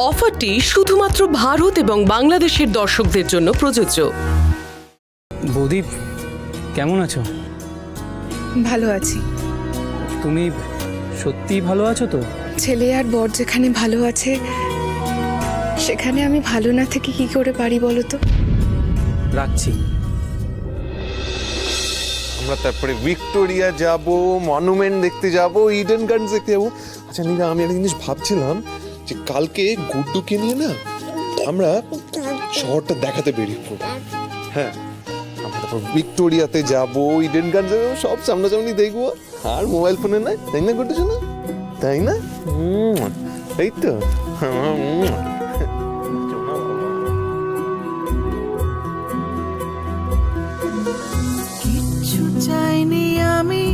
অফারটি শুধুমাত্র ভারত এবং বাংলাদেশের দর্শকদের জন্য প্রযোজ্য। বৌদি কেমন আছো? ভালো আছি। তুমি সত্যি ভালো আছো তো? ছেলে আর বর যেখানে ভালো আছে সেখানে আমি ভালো না থেকে কি করে পারি বলো তো? রাখছি। আমরা তারপরে ভিক্টোরিয়া যাব, মনুমেন্ট দেখতে যাব, ইডেন গার্ডেন্স দেখতে যাবো। আচ্ছা নীলা, আমি একটা জিনিস ভাবছিলাম যে কালকে গুড্ডুকে নিয়ে না আমরা শহরটা দেখাতে বেরিয়ে পড়ব। হ্যাঁ, আমরা তারপর ভিক্টোরিয়াতে যাব, ইডেন গার্ডেন্স যাবো, সব সামনাসামনি দেখবো। আর মোবাইল ফোনে নাই, তাই না গুড্ডু শোনা? তাই না? এই তো কিচ্ছু চাইনি আমি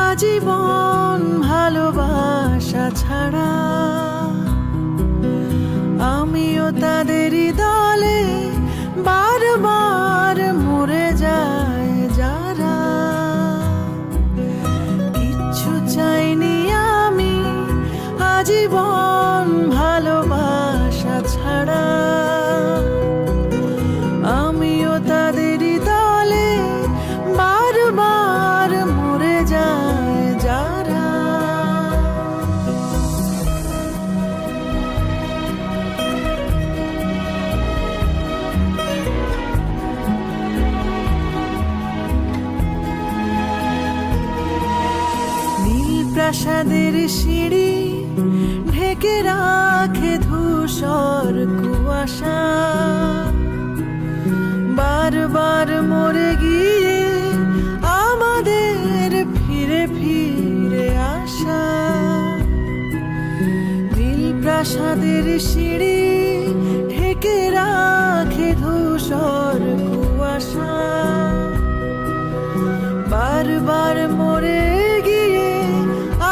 আজীবন ভালোবাসা ছাড়া, আমিও তাদেরই দলে বারবার মরে যায় যারা। কিচ্ছু চাইনি আমি আজীবন ভালোবাসা ছাড়া, আমিও তাদেরই দলে বারবার মরে যায় যারা। নীল প্রাসাদের সিঁড়ি ঢেকে রাখে ধূসর কুয়াশা, বারবার মরে গিয়ে আমাদের ফিরে ফিরে আসা। নীল প্রাসাদের সিঁড়ি ঢেকে রাখে ধূসর কুয়াশা, বারবার মরে গিয়ে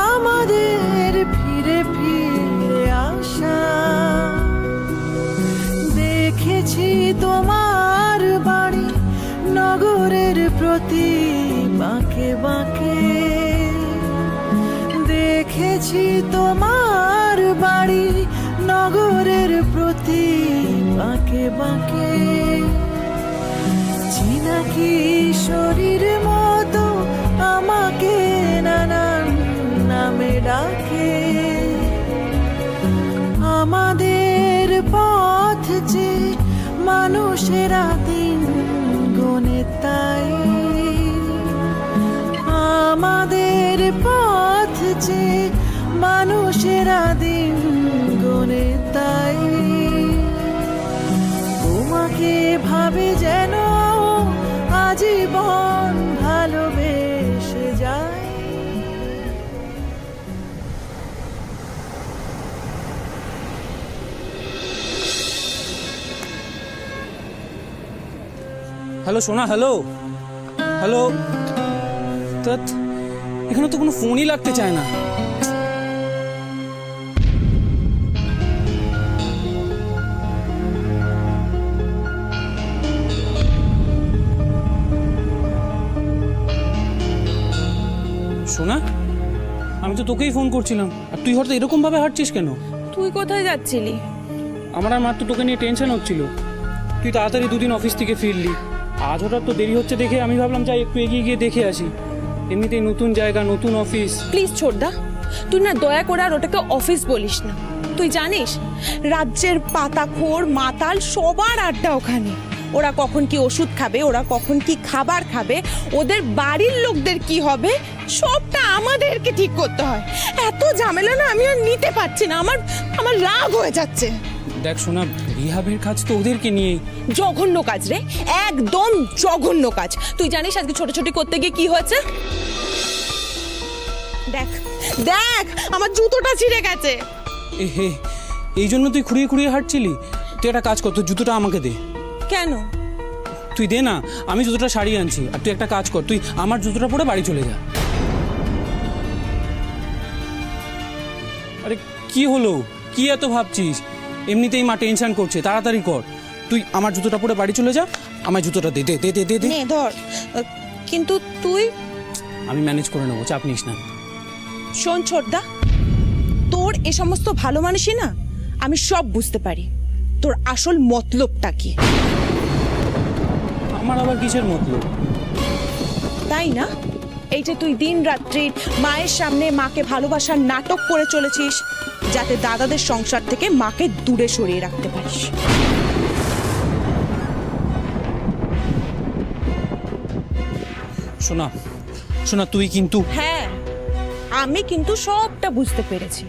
আমাদের ফিরে ফিরে আসা। দেখেছি তোমার বাড়ি নগরের প্রতি বাঁকে বাঁকে, দেখেছি তোমার বাড়ি নগরের প্রতি বাঁকে বাঁকে। চিনা কিশোরীর মতো আমাকে নানান নামে ডাকে, আমাদের পথ যে মানুষেরা দিন গনে তাই, আমাদের পথ যে মানুষেরা দিন গনে তাই। তোমাকে ভাবে যেন আজীবন ভালোবেসে যায়। হ্যালো সোনা, হ্যালো হ্যালো। ধ্যাৎ, এখানে তো কোনো ফোনই লাগতে চায় না। সোনা, আমি তো তোকেই ফোন করছিলাম, আর তুই হয়তো এরকম ভাবে হাঁটছিস কেন? তুই কোথায় যাচ্ছিলি? আমার আর মাত্র তোকে নিয়ে টেনশন হচ্ছিল। তুই তাড়াতাড়ি দুদিন অফিস থেকে ফিরলি, আজ হঠাৎ তো দেরি হচ্ছে দেখে আমি ভাবলাম যাই একটু এগিয়ে গিয়ে দেখে আসি। এমনিতেই নতুন জায়গা, নতুন অফিস। প্লিজ ছোটদা, তুই না দয়া করে আর ওটাকে অফিস বলিস না। তুই জানিস রাজ্যের পাতাখোর মাতাল সবার আড্ডা ওখানে। ওরা কখন কি ওষুধ খাবে, ওরা কখন কি খাবার খাবে, ওদের বাড়ির লোকদের কি হবে, সবটা আমাদেরকে ঠিক করতে হয়। এত ঝামেলা না আমি আর নিতে পারছি না, আমার রাগ হয়ে যাচ্ছে। দেখ শোনা, রিহাবের কাজ তো ওদেরকে নিয়েই। জঘন্য কাজ রে, একদম জঘন্য কাজ। তুই জানিস আজকে ছোটাছুটি করতে গিয়ে কি হয়েছে? দেখ দেখ, আমার জুতোটা ছিঁড়ে গেছে। এ হে, এই জন্য তুই খুঁড়িয়ে খুঁড়িয়ে হাঁটছিলি? তুই একটা কাজ কর, তোর জুতোটা আমাকে দে। কেন? তুই দে না, আমি জুতোটা সারিয়ে আনছি। আর তুই একটা কাজ কর, তুই আমার জুতোটা পরে বাড়ি চলে যা। আরে কি হলো, কি এত ভাবছিস? এমনিতেই মা টেনশন করছে, তাড়াতাড়ি কর। তুই আমার জুতোটা পরে বাড়ি চলে যা, আমার জুতোটা দে দে দে দে দে। নে ধর। কিন্তু তুই? আমি ম্যানেজ করে নেবো, চাপ নিস না। শোন ছোটদা, তোর এ সমস্ত ভালো মানুষই না আমি সব বুঝতে পারি তোর আসল মতলবটা কি। আমার আবার কিসের মতলব? তাই না? এই যে তুই দিন রাত্রি মায়ের সামনে মাকে ভালোবাসার নাটক করে চলেছিস, যাতে দাদাদের সংসার থেকে মাকে দূরে সরিয়ে রাখতে পারিস। শোনা শোনা, তুই কিন্তু হ্যাঁ, আমি কিন্তু সবটা বুঝতে পেরেছি।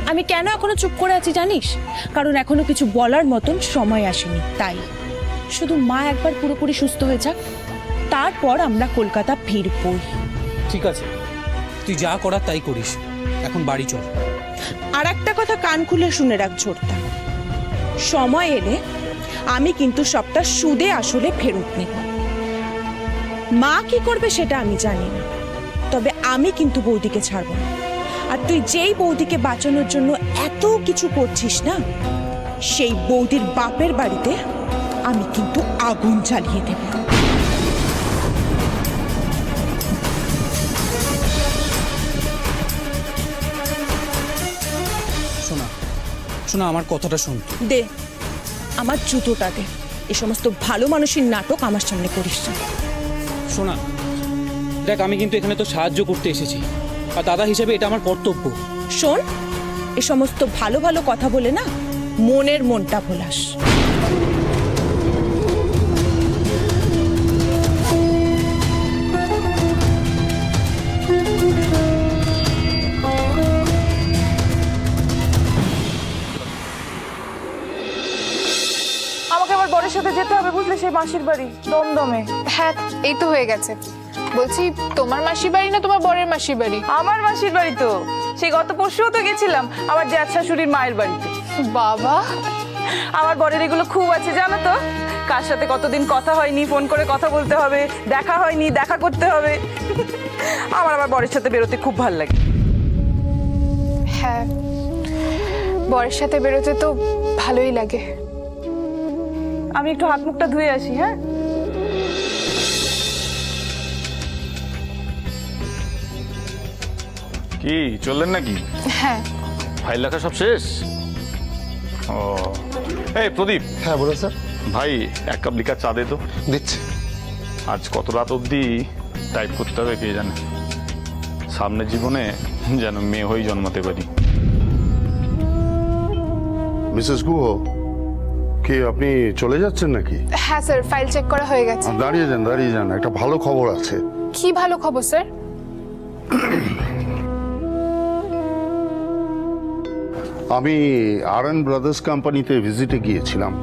আমি কেন এখনো চুপ করে আছি জানিস? কারণ এখনো কিছু বলার মতন সময় আসেনি। তাই শুধু মা একবার পুরোপুরি সুস্থ হয়ে যাক, তারপর আমরা কলকাতা ফিরবই। ঠিক আছে, তুই যা করার তাই করিস, এখন বাড়ি চল। আর একটা কথা কান খুলে শুনে রাখ ছোটটা, সময় এলে আমি কিন্তু সবটা সুদে আসলে ফেরত নেব। মা কি করবে সেটা আমি জানি না, তবে আমি কিন্তু বৌদিকে ছাড়ব না। আর তুই যেই বৌদিকে বাঁচানোর জন্য এত কিছু করছিস না, সেই বৌদির বাপের বাড়িতে আমি কিন্তু আগুন জ্বালিয়ে দেব। শোনা শোনা, আমার কথাটা শোন। দে আমার জুতোটা দে, এ সমস্ত ভালো মানুষের নাটক আমার সামনে করিস না। শোনা দেখ, আমি কিন্তু এখানে তো সাহায্য করতে এসেছি, আর দাদা হিসেবে এটা আমার কর্তব্য। শোন, এ সমস্ত ভালো ভালো কথা বলে না মনের মনটা ভোলাস। আমাকে আমার বরের সাথে যেতে হবে, বুঝলে, সেই মাসির বাড়ি দমদমে। হ্যাঁ, এই তো হয়ে গেছে। বলছি, তোমার মাসির বাড়ি না তোমার বরের মাসির বাড়ি? আমার মাসির বাড়ি তো, সেই গত পরশুও তো গেছিলাম আমার জ্যাঠ শাশুড়ির মায়ের বাড়িতে। বাবা, আমার বরের এগুলো খুব আছে জানো তো, কার সাথে কতদিন কথা হয়নি, ফোন করে কথা বলতে হবে, দেখা হয়নি, দেখা করতে হবে। আমার বরের সাথে বেরোতে খুব ভালো লাগে। হ্যাঁ, বরের সাথে বেরোতে তো ভালোই লাগে। আমি একটু হাত মুখটা ধুয়ে আসি। হ্যাঁ, কি চললেন নাকি? হ্যাঁ। ফাইল লেখা সব শেষ? ও, এই প্রদীপ। হ্যাঁ বলো স্যার। ভাই, এক কাপ লিকার চা দে তো। দিচ্ছি। আজ কত রাত অবধি টাইপ করতে হবে কে জানে। সামনের জীবনে যেন মেয়ে হয়েই জন্মাতে পারি। মিসেস গুহ, কি আপনি চলে যাচ্ছেন নাকি? হ্যাঁ স্যার, ফাইল চেক করা হয়ে গেছে। দাঁড়িয়ে যান, দাঁড়িয়ে যান, একটা ভালো খবর আছে। কি ভালো খবর স্যার? আমি আরএন ব্রাদার্স কোম্পানিতে ভিজিটে গিয়েছিলাম।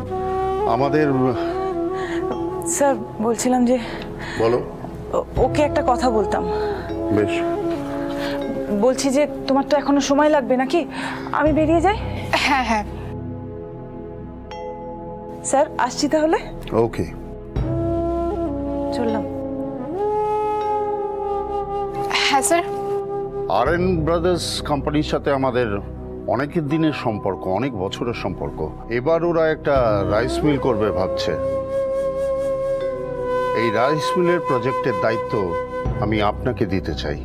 আমাদের স্যার বলছিলাম যে বলো। ওকে একটা কথা বলতাম। বেশ। বলছি যে তোমার তো এখনো সময় লাগবে নাকি, আমি বেরিয়ে যাই? হ্যাঁ হ্যাঁ। স্যার আসছি তাহলে। ওকে, চললাম। হ্যাঁ স্যার। আরএন ব্রাদার্স কোম্পানির সাথে আমাদের অনেকের দিনের সম্পর্ক, অনেক বছরের সম্পর্ক। এবার ওরা একটা রাইস মিল করবে ভাবছে। এই রাইস মিলের প্রজেক্টের দায়িত্ব আমি আপনাকে দিতে চাই।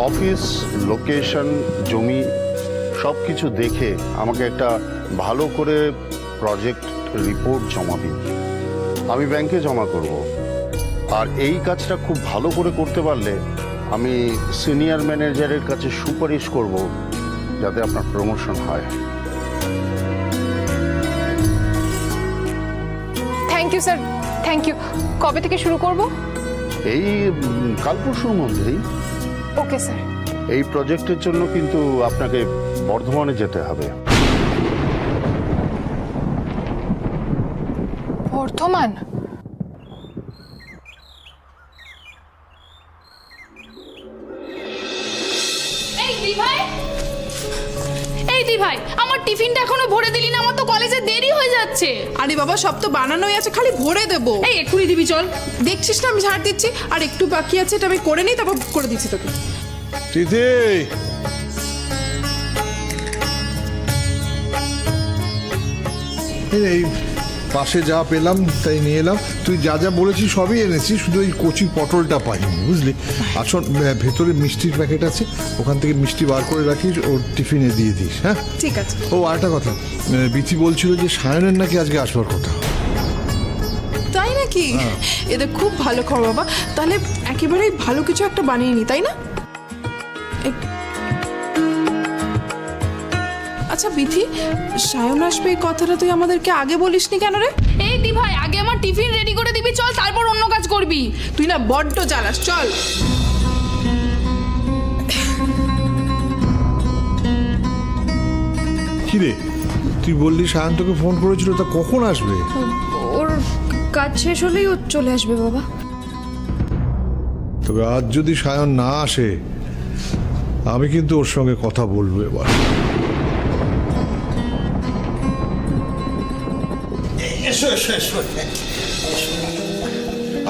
অফিস, লোকেশন, জমি সব কিছু দেখে আমাকে একটা ভালো করে প্রজেক্ট রিপোর্ট জমা দিন। আমি ব্যাংকে জমা করব। আর এই কাজটা খুব ভালো করে করতে পারলে আমি সিনিয়র ম্যানেজারের কাছে সুপারিশ করব, যাতে আপনার প্রমোশন হয়। Thank you sir, thank you. কবে থেকে শুরু করব? এই কাল পরশুর মধ্যেই। Okay sir. এই প্রজেক্টের জন্য কিন্তু আপনাকে বর্ধমানে যেতে হবে। বর্ধমান? এই দি ভাই, আমার টিফিনটা এখনো ভরে দিলি না, আমার তো কলেজে দেরি হয়ে যাচ্ছে। আরে বাবা, সব তো বানানোই আছে, খালি ভরে দেবো। এই এক্ষুনি দিবি, চল। দেখছিস না আমি ঝাড় দিচ্ছি, আর একটু বাকি আছে, এটা আমি করে নিই, তারপর করে দিচ্ছি তোকে। তিথি, পাশে যা পেলাম তাই নিয়ে এলাম। তুই যা যা বলেছিস সবই এনেছি, শুধু ওই কচি পটলটা পাইনি, বুঝলি। আসল ভেতরে মিষ্টির প্যাকেট আছে, ওখান থেকে মিষ্টি বার করে রাখিস, ওর টিফিনে দিয়ে দিস। হ্যাঁ ঠিক আছে। ও আরেকটা কথা, বিথি বলছিল যে সায়নের নাকি আজকে আসবার কথা। তাই নাকি? এটা খুব ভালো খবর বাবা। তাহলে একেবারেই ভালো কিছু একটা বানিয়ে নি, তাই না? আচ্ছা বিথি, সায়ন আসবে এই কথাটা তুই আমাদেরকে আগে বলিসনি কেন রে? এই দি ভাই, আগে আমার টিফিন রেডি করে দিবি, চল, তারপর অন্য কাজ করবি। তুই না বড্ড জ্বালাস, চল। কি রে, তুই বললি সায়ন তোকে ফোন করেছিল, তা কখন আসবে? ওর কাজ শেষ হলেই ও চলে আসবে বাবা। তবে আজ যদি সায়ন না আসে, আমি কিন্তু ওর সঙ্গে কথা বলবো এবার। এসো এসো এসো।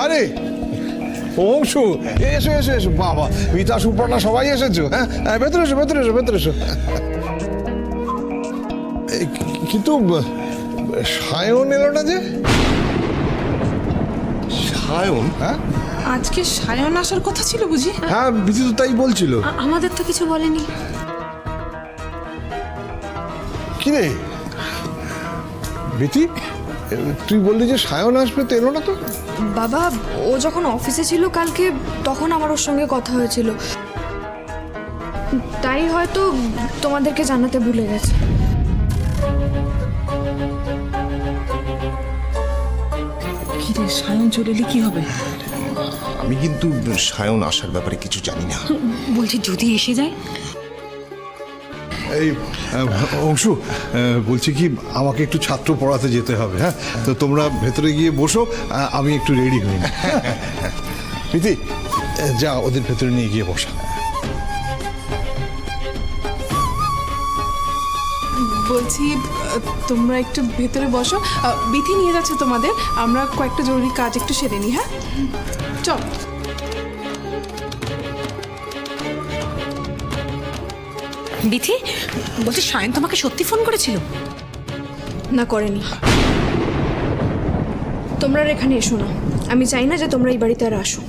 আরে অংশু, এসো এসো এসো। বাবা, মিতা সুপর্ণা সবাই এসেছো? হ্যাঁ, ভেতরে এসো, ভেতরে এসো, ভেতরে এসো। কিন্তু সায়ন এলো না যে? সায়ন? হ্যাঁ আজকে সায়ন আসার কথা ছিল বুঝি? হ্যাঁ, বিথি তো তাই বলছিল। আমাদের তো কিছু বলেনি। কি রে বিথি, তুই বললি যে সায়ন আসবে, তো এলো না তো? বাবা, ও যখন অফিসে ছিল কালকে, তখন আমার ওর সঙ্গে কথা হয়েছিল, তাই হয়তো তোমাদেরকে জানাতে ভুলে গেছে। কি রে, সায়ন চলে এলে কি হবে? আমি কিন্তু সায়ন আসার ব্যাপারে কিছু জানি না। বলছি যদি এসে যায়? এই অংশু, বলছি কি, আমাকে একটু ছাত্র পড়াতে যেতে হবে। হ্যাঁ, তো তোমরা ভেতরে গিয়ে বসো, আমি একটু রেডি হই। বিথি, যা ওদের ভেতরে নিয়ে গিয়ে বসা। বলছি তোমরা একটু ভেতরে বসো, বিথি নিয়ে যাচ্ছে তোমাদের। আমরা কয়েকটা জরুরি কাজ একটু সেরে নিই। হ্যাঁ চল। বিথি, বলছি সায়ন তোমাকে সত্যি ফোন করেছিল? না, করেনি। তোমরা আর এখানে এসো না, আমি চাই না যে তোমরা এই বাড়িতে আর আসো।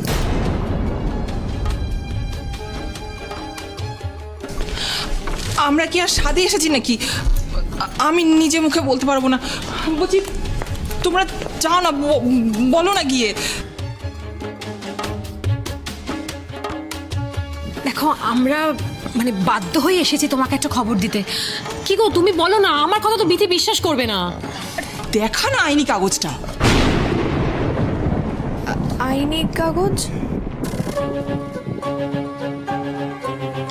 আমরা কি আর স্বাদে এসেছি নাকি? আমি নিজে মুখে বলতে পারবো না। বলছি তোমরা যাও না, বলো না গিয়ে। দেখো, আমরা মানে বাধ্য হয়ে এসেছি তোমাকে একটা খবর দিতে। কি গো, তুমি বলো না, আমার কথা তো বিথি বিশ্বাস করবে না। দেখা না আইনি কাগজটা। আইনি কাগজ?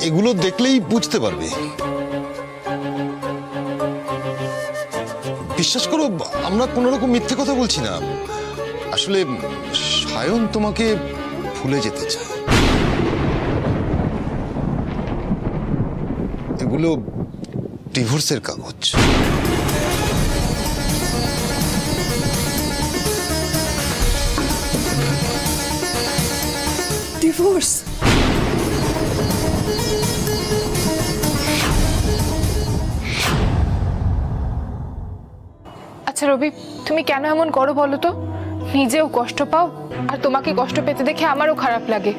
এগুলো দেখলেই বুঝতে পারবে। বিশ্বাস করো, আমরা কোনো রকম মিথ্যে কথা বলছি না। আসলে সায়ন তোমাকে ভুলে যেতে চায়। এগুলো ডিভোর্সের কাগজ। ডিভোর্স? আচ্ছা রবি, তুমি কেন এমন করো বলো তো? নিজেও কষ্ট পাও, আর তোমাকে কষ্ট পেতে দেখে আমারও খারাপ লাগে।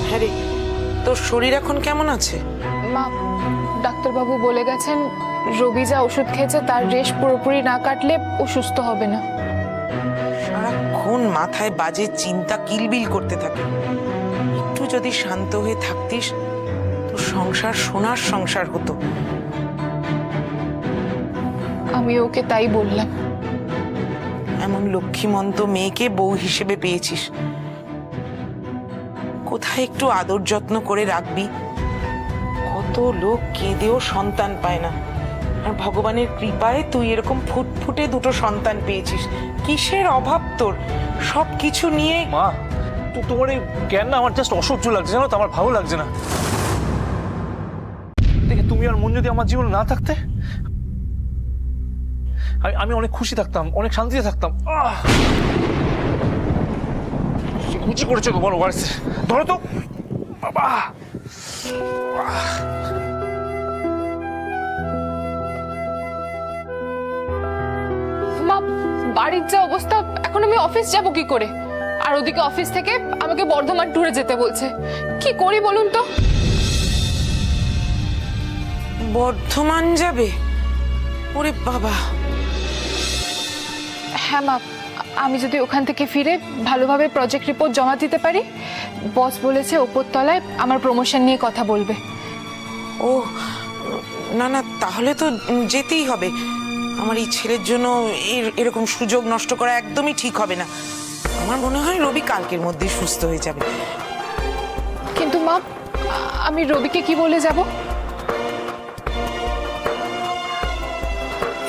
হ্যাঁ রে, তোর শরীর এখন কেমন আছে? মা, ডাক্তারবাবু বলে গেছেন রবি যা ওষুধ খেয়েছে তার রেশ পুরোপুরি না কাটলে ও সুস্থ হবে না। সারাক্ষণ মাথায় বাজে চিন্তা কিলবিল করতে থাকে। একটু যদি শান্ত হয়ে থাকতিস, তোর সংসার সোনার সংসার হতো। আমি ওকে তাই বললাম। এমন লক্ষ্মীমন্ত মেয়েকে বউ হিসেবে পেয়েছিস, কোথায় একটু আদর যত্ন করে রাখবি। কত লোক কেঁদেও সন্তান পায় না, আর ভগবানের কৃপায় তুই এরকম ফুটফুটে দুটো সন্তান পেয়েছিস। কিসের অভাব তোর? সব কিছু নিয়ে মা, তোমার এই জ্ঞান না আমার জাস্ট অসহ্য লাগছে, জানো তো, আমার ভালো লাগছে না। দেখে তুমি আর মন যদি আমার জীবনে না থাকতে, আমি অনেক খুশি থাকতাম, অনেক শান্তিতে থাকতাম। কুচি করেছো তো, বলো বাড়িতে ধরো তো বাবা। বাড়ির যা অবস্থা, এখন আমি অফিস যাব কি করে? আর ওদিকে অফিস থেকে আমাকে বর্ধমান ট্যুরে যেতে বলছে। কি করি বলুন তো? বর্ধমান যাবে? ওরে বাবা! হ্যাঁ মা, আমি যদি ওখান থেকে ফিরে ভালোভাবে প্রজেক্ট রিপোর্ট জমা দিতে পারি, বস বলেছে ওপরতলায় আমার প্রমোশন নিয়ে কথা বলবে। ও না না, তাহলে তো যেতেই হবে। আমার এই ছেলের জন্য এরকম সুযোগ নষ্ট করা একদমই ঠিক হবে না। আমার মনে হয় রবি কালকের মধ্যে সুস্থ হয়ে যাবে। কিন্তু মা, আমি রবিকে কি বলে যাব?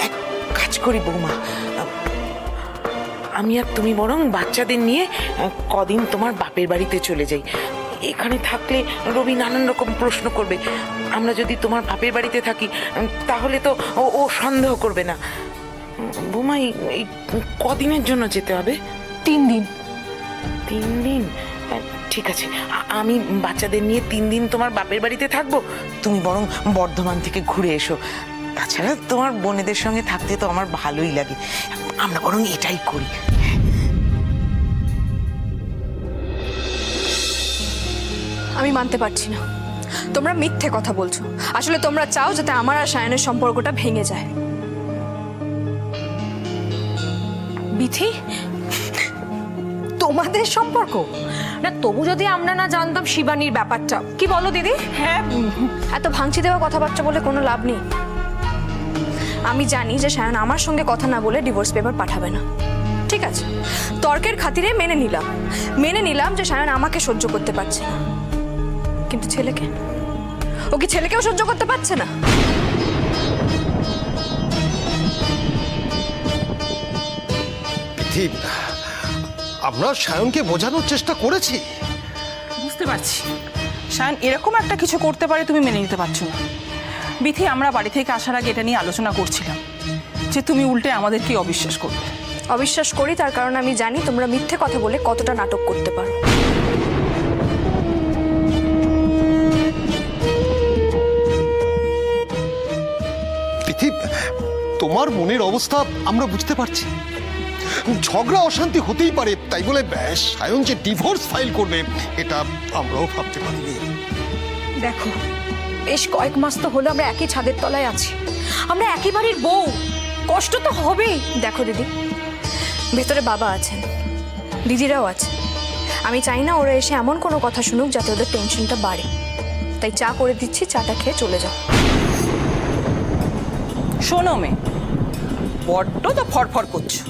এক কাজ করি বৌমা, আমি আর তুমি বরং বাচ্চাদের নিয়ে কদিন তোমার বাপের বাড়িতে চলে যাই। এখানে থাকলে রবি নানান রকম প্রশ্ন করবে। আমরা যদি তোমার বাপের বাড়িতে থাকি তাহলে তো ও সন্দেহ করবে না। বৌমা, এই কদিনের জন্য যেতে হবে? 3 দিন। 3 দিন? ঠিক আছে, আমি বাচ্চাদের নিয়ে 3 দিন তোমার বাপের বাড়িতে থাকবো। তুমি বরং বর্ধমান থেকে ঘুরে এসো। তাছাড়া তোমার বোনেদের সঙ্গে থাকতে তো আমার ভালোই লাগে। আমরা বরং এটাই করি। আমি মানতে পারছি না, তোমরা মিথ্যে কথা বলছো। আসলে তোমরা চাও যাতে আমার আর সায়নের সম্পর্কটা ভেঙে যায়। বিথি, তোমাদের সম্পর্ক না? তবু যদি আমরা না জানতাম শিবানীর ব্যাপারটা, কি বলো দিদি? হ্যাঁ, এত ভাঙচি দেওয়া কথাবার্তা বলে কোনো লাভ নেই। আমি জানি যে সায়ন আমার সঙ্গে কথা না বলে ডিভোর্স পেপার পাঠাবে না। ঠিক আছে, তর্কের খাতিরে মেনে নিলাম যে সায়ন আমাকে সহ্য করতে পারছে না, কিন্তু ছেলেকে, ও কি ছেলেকেও সহ্য করতে পারছে না? আমরা সায়নকে বোঝানোর চেষ্টা করেছি। বুঝতে পারছি শায়ন এরকম একটা কিছু করতে পারে, তুমি মেনে নিতে পারছো না। বিথি, আমরা বাড়ি থেকে আসার আগে এটা নিয়ে আলোচনা করছিলাম যে তুমি উল্টে আমাদেরকে অবিশ্বাস করবে। অবিশ্বাস করি তার কারণ আমি জানি তোমরা মিথ্যে কথা বলে কতটা নাটক করতে পারো। তোমার মনের অবস্থা আমরা বুঝতে পারছি। ঝগড়া অশান্তি হতেই পারে, তাই বলে সায়ন যে ডিভোর্স ফাইল করবে এটা আমরাও ভাবতে পারিনি। দেখো, বেশ কয়েক মাস তো হলো আমরা একই ছাদের তলায় আছি, আমরা একই বাড়ির বউ, কষ্ট তো হবেই। দেখো দিদি, ভেতরে বাবা আছেন, দিদিরাও আছে। আমি চাই না ওরা এসে এমন কোনো কথা শুনুক যাতে ওদের টেনশনটা বাড়ে। তাই চা করে দিচ্ছি, চাটা খেয়ে চলে যাও। শোনো মেয়ে, বড্ড তো ফরফর করছো।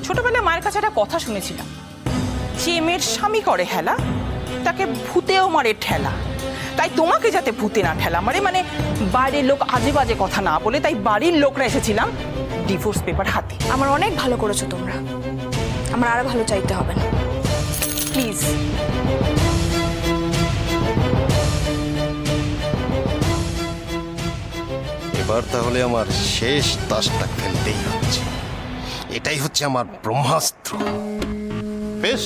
ছোটবেলায় মায়ের কাছে একটা কথা শুনেছিলাম, যে মেয়ের স্বামী করে হেলা তাকে ভূতেও মারে ঠেলা। তাই তোমাকে যাতে ভূতে না ঠেলা মারে, মানে বাইরের লোক আজে বাজে কথা না বলে, তাই বাড়ির লোকরা এসেছিলাম ডিভোর্স পেপার হাতে। আমার অনেক ভালো করেছো তোমরা, আমার আরো ভালো চাইতে হবে না, প্লিজ। এবার তাহলে আমার শেষ তাসটা খেলতেই হচ্ছে। এটাই হচ্ছে আমার ব্রহ্মাস্ত্র। বেশ,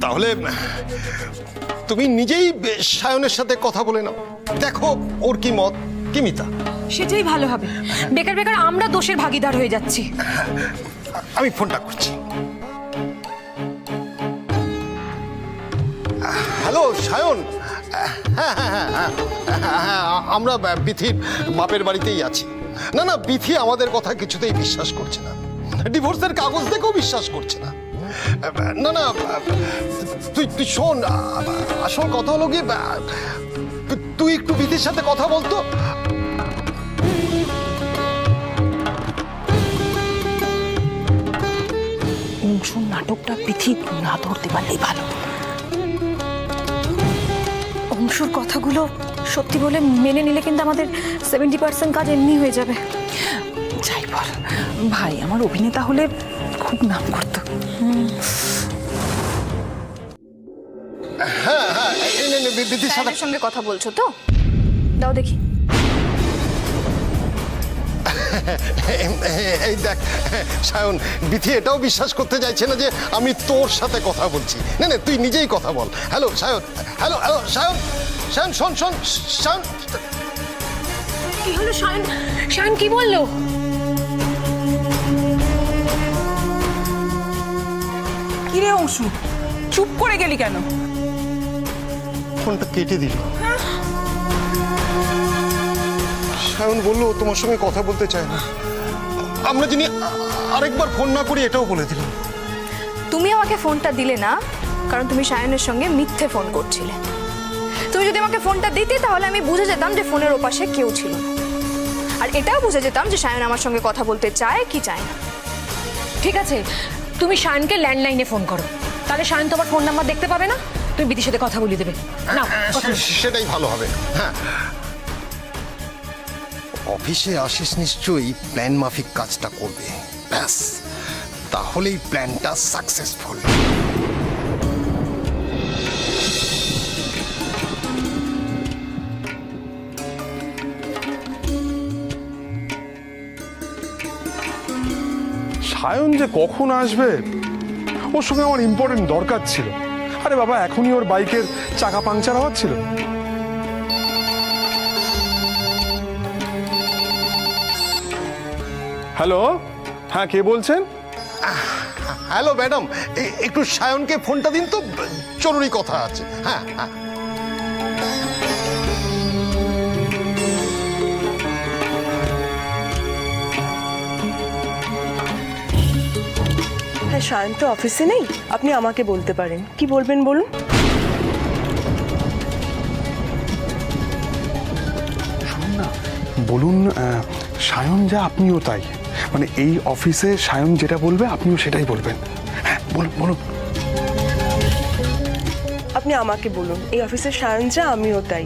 তাহলে তুমি নিজেই সায়নের সাথে কথা বলে নাও, দেখো ওর কি মত। কি মিতা? সেটাই ভালো হবে, বেকার বেকার আমরা দোষের ভাগিদার হয়ে যাচ্ছি। আমি ফোনটা করছি। হ্যালো সায়ন, আমরা বিথির বাপের বাড়িতেই আছি। না না, বিথি আমাদের কথা কিছুতেই বিশ্বাস করছে না, ডিভোর্সের কাগজ দেখেও বিশ্বাস করছে না। না না, তুই শোন, আসল কথা হলো কি, তুই একটু বিথির সাথে কথা বলতো। অংশুর নাটকটা বিথি না ধরতে পারলেই ভালো। অংশুর কথাগুলো সত্যি বলে মেনে নিলে কিন্তু আমাদের 70% কাজ এমনি হয়ে যাবে। যাই বল, ভাই আমার অভিনেতা হলে খুব নাম করতো। হ্যাঁ হ্যাঁ, বিথির সাথে সায়নের সঙ্গে কথা বলছো তো? দাও দেখি। এই দেখ সায়ন, বিথি এটাও বিশ্বাস করতে চাইছে না যে আমি তোর সাথে কথা বলছি। না না, তুই নিজেই কথা বল। Hello Sayan, hello hello Sayan, Sayan শোন শোন, সায়ন। কি হলো সায়ন? সায়ন কি বললো? কিরে অংশু চুপ করে গেলি কেন? ফোনটা কেটে দিল। সায়ন বললো ও তোমার সঙ্গে কথা বলতে চায় না। আমরা যিনি আরেকবার ফোন না করি এটাও বলে দিলাম। তুমি আমাকে ফোনটা দিলে না কারণ তুমি সায়নের সঙ্গে মিথ্যে ফোন করছিলে। তুমি যদি আমাকে ফোনটা দিতে তাহলে আমি বুঝে যেতাম যে ফোনের ওপাশে কেউ ছিল না, আর এটাও বুঝে যেতাম যে সায়ন আমার সঙ্গে কথা বলতে চায় কি চায় না। ঠিক আছে, তুমি শায়নকে ল্যান্ডলাইনে ফোন করো, তাহলে শায়ন তোমার ফোন নাম্বার দেখতে পাবে না, তুমি বিধির সাথে কথা বলিয়ে দেবে। না, সেটাই ভালো হবে। হ্যাঁ, অফিসে আশিস নিশ্চয়ই প্ল্যান মাফিক কাজটা করবে, ব্যাস তাহলেই প্ল্যানটা সাকসেসফুল। সায়ন যে কখন আসবে, ওর সঙ্গে আমার ইম্পর্টেন্ট দরকার ছিল। আরে বাবা, এখনই ওর বাইকের চাকা পাংচার হচ্ছিল। হ্যালো, হ্যাঁ কে বলছেন? হ্যালো ম্যাডাম, একটু সায়নকে ফোনটা দিন তো, জরুরি কথা আছে। হ্যাঁ হ্যাঁ, হ্যাঁ, শায়ন তো অফিসে নেই, আপনি আমাকে বলতে পারেন। কি বলবেন বলুন। বলুন, সায়ন যা আপনিও তাই, মানে এই অফিসে সায়ন যেটা বলবে আপনিও সেটাই বলবেন। হ্যাঁ বলুন বলুন। আপনি আমাকে বলুন, এই অফিসের শায়ন যা আমিও তাই।